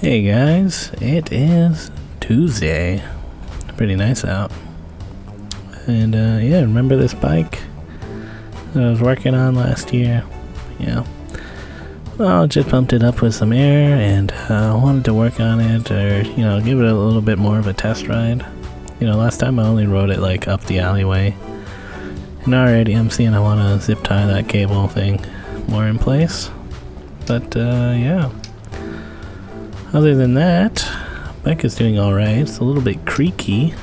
Hey guys, it is Tuesday. Pretty nice out. And yeah, remember this bike that I was working on last year? Yeah. Well, just pumped it up with some air and wanted to work on it, or, give it a little bit more of a test ride. Last time I only rode it like up the alleyway. And already I'm seeing I want to zip tie that cable thing more in place. But yeah. Other than that, bike is doing alright. It's a little bit creaky.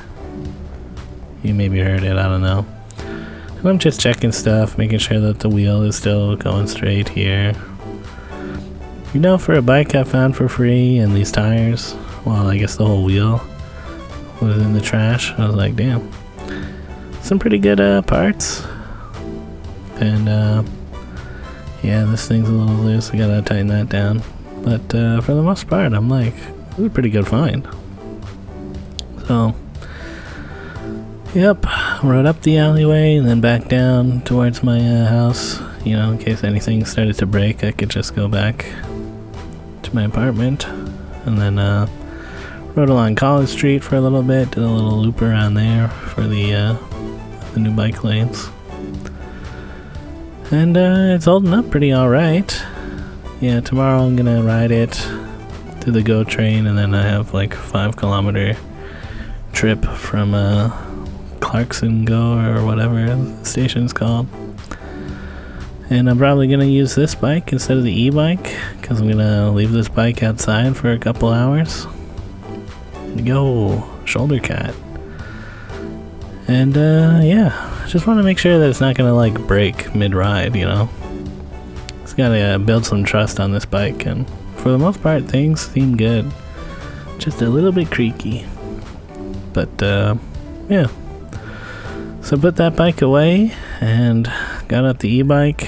You maybe heard it, I don't know. And I'm just checking stuff, making sure that the wheel is still going straight here. For a bike I found for free and these tires, well, I guess the whole wheel was in the trash. I was like, damn. Some pretty good parts. And yeah, this thing's a little loose. I gotta tighten that down. But for the most part, I'm like, it was a pretty good find. So, yep, rode up the alleyway and then back down towards my house. In case anything started to break, I could just go back to my apartment. And then rode along College Street for a little bit, did a little loop around there for the new bike lanes. And it's holding up pretty alright. Yeah, tomorrow I'm gonna ride it to the GO train, and then I have like a 5-kilometer trip from Clarkson GO or whatever the station's called. And I'm probably gonna use this bike instead of the e-bike, because I'm gonna leave this bike outside for a couple hours. Yo, shoulder cat. And yeah, just want to make sure that it's not gonna like break mid-ride, It's gotta build some trust on this bike, and for the most part things seem good. Just a little bit creaky. But yeah. So put that bike away and got up the e-bike.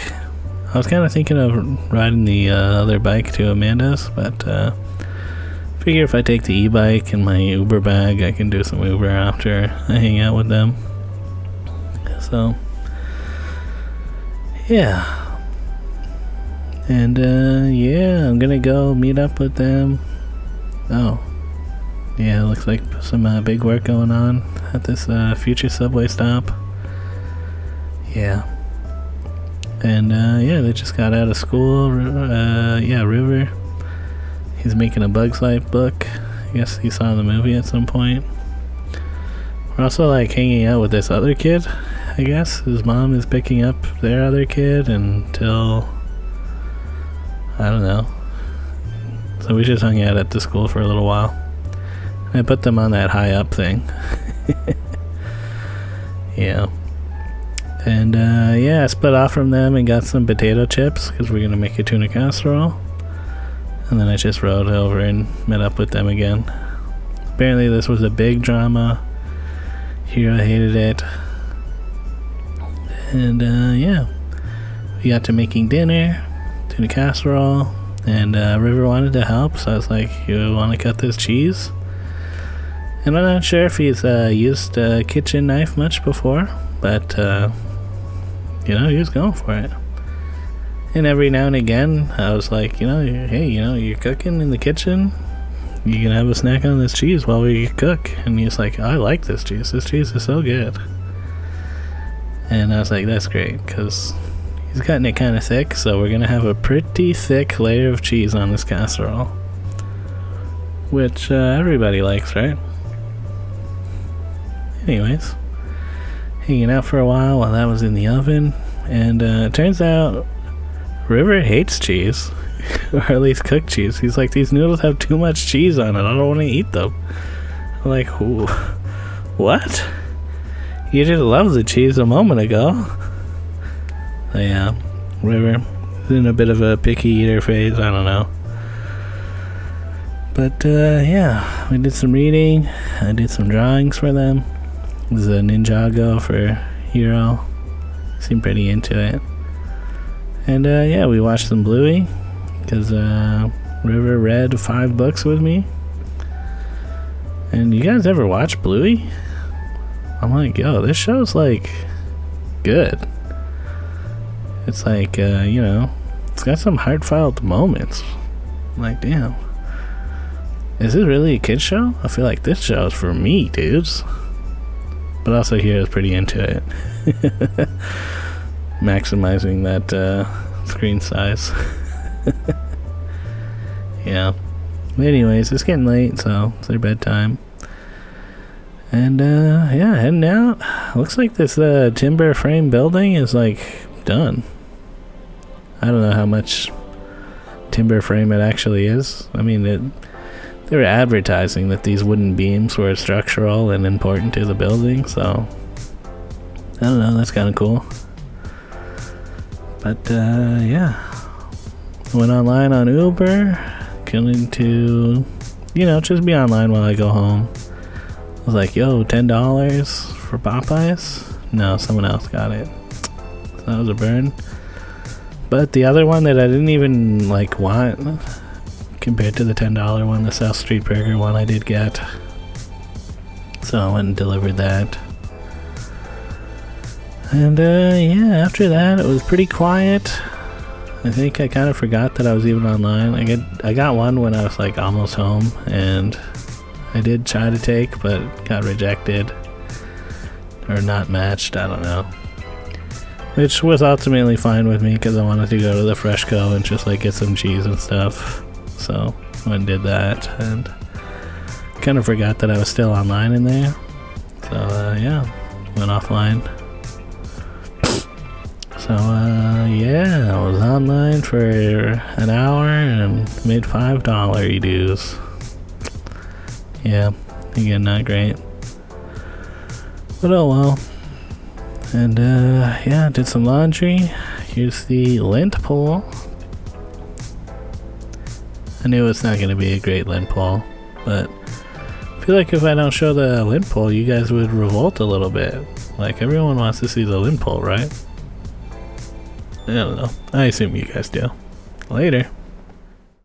I was kind of thinking of riding the other bike to Amanda's, but figure if I take the e-bike and my Uber bag, I can do some Uber after I hang out with them. So yeah. And yeah, I'm gonna go meet up with them. Oh, yeah, looks like some big work going on at this future subway stop. Yeah. And yeah, they just got out of school. Yeah, River. He's making a Bugs Life book. I guess he saw the movie at some point. We're also like hanging out with this other kid, I guess. His mom is picking up their other kid until, I don't know. So we just hung out at the school for a little while. I put them on that high up thing. Yeah. And yeah, I split off from them and got some potato chips because we're gonna make a tuna casserole. And then I just rode over and met up with them again. Apparently this was a big drama. Hero hated it. And yeah, we got to making dinner, tuna casserole, and River wanted to help, so I was like, you want to cut this cheese? And I'm not sure if he's used a kitchen knife much before, but he was going for it. And every now and again I was like, hey, you're cooking in the kitchen, you can have a snack on this cheese while we cook. And he's like, I like this cheese is so good. And I was like, that's great, because he's cutting it kind of thick, so we're gonna have a pretty thick layer of cheese on this casserole, which everybody likes, right? Anyways, hanging out for a while that was in the oven, and it turns out River hates cheese, or at least cooked cheese. He's like, these noodles have too much cheese on it, I don't want to eat them. I'm like, ooh, what? You just loved the cheese a moment ago. So yeah, River is in a bit of a picky eater phase, I don't know. But yeah, we did some reading, I did some drawings for them. This is a Ninjago for Hero. Seemed pretty into it. And yeah, we watched some Bluey, because River read 5 books with me. And you guys ever watch Bluey? I'm like, yo, this show's like good. It's like, it's got some heartfelt moments. I'm like, damn. Is this really a kid's show? I feel like this show is for me, dudes. But also here is pretty into it. Maximizing that screen size. Yeah. But anyways, it's getting late, so it's their bedtime. And yeah, heading out. Looks like this timber frame building is like done. I don't know how much timber frame it actually is. I mean, they were advertising that these wooden beams were structural and important to the building, so I don't know, that's kind of cool. But yeah, went online on Uber, going to, just be online while I go home. I was like, yo, $10 for Popeyes? No, someone else got it. So that was a burn. But the other one that I didn't even want, compared to the $10 one, the South Street Burger one, I did get. So I went and delivered that. And yeah, after that it was pretty quiet. I think I kind of forgot that I was even online. I got one when I was almost home, and I did try to take, but got rejected or not matched, I don't know. Which was ultimately fine with me because I wanted to go to the Freshco and just get some cheese and stuff. So I went and did that, and kind of forgot that I was still online in there. So yeah, went offline. So yeah, I was online for an hour and made $5 dues. Yeah, again, not great. But oh well. And yeah, did some laundry. Here's the lint pole. I knew it's not going to be a great lint pole, but I feel like if I don't show the lint pole, you guys would revolt a little bit. Everyone wants to see the lint pole, right? I don't know. I assume you guys do. Later.